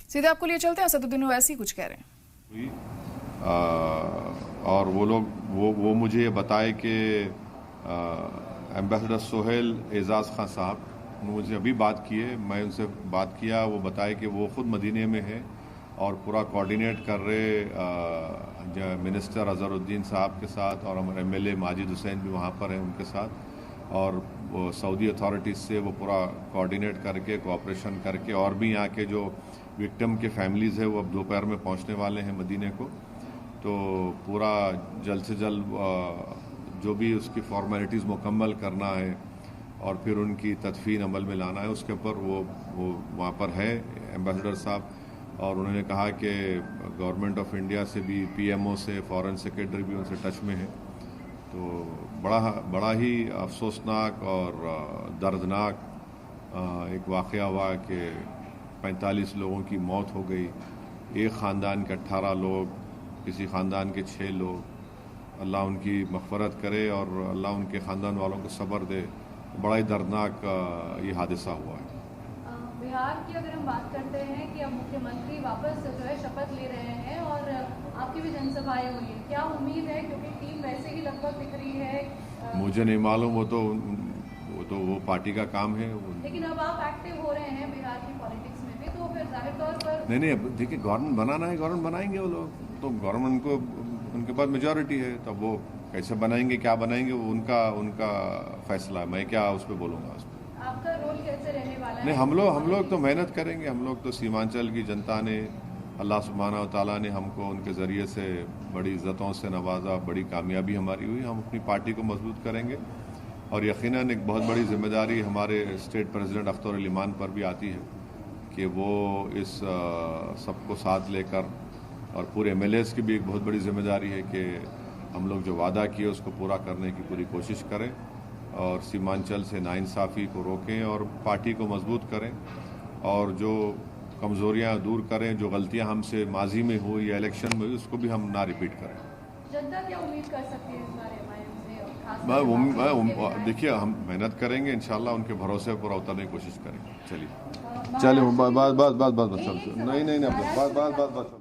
सीधे आपको लिए चलते हैं, असदुद्दीन ओवैसी कुछ कह रहे हैं। और वो लोग वो मुझे ये बताए कि एम्बेसडर सोहेल एजाज खान साहब मुझे अभी बात किए, मैं उनसे बात किया, वो बताए कि वो ख़ुद मदीने में है और पूरा कोऑर्डिनेट कर रहे मिनिस्टर अजहरुद्दीन साहब के साथ, और हमारे एमएलए माजिद हुसैन भी वहाँ पर हैं उनके साथ, और वो सऊदी अथॉरिटीज़ से वो पूरा कोऑर्डिनेट करके कोऑपरेशन करके, और भी यहाँ के जो विक्टिम के फैमिलीज़ है वो अब दोपहर में पहुँचने वाले हैं मदीने को, तो पूरा जल्द से जल्द जो भी उसकी फॉर्मेलिटीज़ मुकम्मल करना है और फिर उनकी तदफीन अमल में लाना है, उसके ऊपर वो वहाँ पर है एम्बेसडर साहब। और उन्होंने कहा कि गवर्नमेंट ऑफ इंडिया से भी, पीएमओ से, फॉरेन सेक्रेटरी भी उनसे टच में है। तो बड़ा ही अफसोसनाक और दर्दनाक एक वाक़या हुआ कि 45 लोगों की मौत हो गई, एक ख़ानदान के 18 लोग, किसी ख़ानदान के 6 लोग। अल्लाह उनकी मग़फ़रत करे और अल्लाह उनके ख़ानदान वालों को सब्र दे। बड़ा ही दर्दनाक ये हादसा हुआ है। बिहार की अगर हम बात करते हैं कि अब मुख्यमंत्री वापस जो है शपथ ले रहे हैं और आपकी भी जनसभाएं हुई है, क्या उम्मीद है, क्योंकि टीम वैसे ही लगभग बिखरी है? मुझे नहीं मालूम, वो तो वो पार्टी का काम है। लेकिन अब आप एक्टिव हो रहे हैं बिहार की पॉलिटिक्स में भी, तो फिर जाहिर तौर पर नहीं, अब देखिए, गवर्नमेंट बनाना है, गवर्नमेंट बनाएंगे वो लोग, तो गवर्नमेंट को उनके पास मेजॉरिटी है, तब वो कैसे बनाएंगे, क्या बनाएंगे, वो उनका फैसला है, मैं क्या उस पर बोलूँगा। उस पर आपका रोल कैसे रहने वाला है? नहीं, हम लोग तो मेहनत करेंगे। हम लोग तो सीमांचल की जनता ने, अल्लाह सुब्हानहू व तआला ने हमको उनके ज़रिए से बड़ी इज़्ज़तों से नवाजा, बड़ी कामयाबी हमारी हुई। हम अपनी पार्टी को मजबूत करेंगे और यकीनन एक बहुत बड़ी जिम्मेदारी हमारे स्टेट प्रेसिडेंट अख्तर अली मान पर भी आती है कि वो इस सबको साथ लेकर, और पूरे एमएलएज़ की भी एक बहुत बड़ी जिम्मेदारी है कि हम लोग जो वादा किए उसको पूरा करने की पूरी कोशिश करें और सीमांचल से नाइंसाफ़ी को रोकें और पार्टी को मजबूत करें और जो कमज़ोरियां दूर करें, जो गलतियां हमसे माजी में हुई या इलेक्शन में हुई उसको भी हम ना रिपीट करें। जनता क्या उम्मीद कर सकती है इस बारे में? देखिए, हम मेहनत करेंगे, इंशाल्लाह उनके भरोसे पर उतरने की कोशिश करेंगे। चलिए, बस नहीं,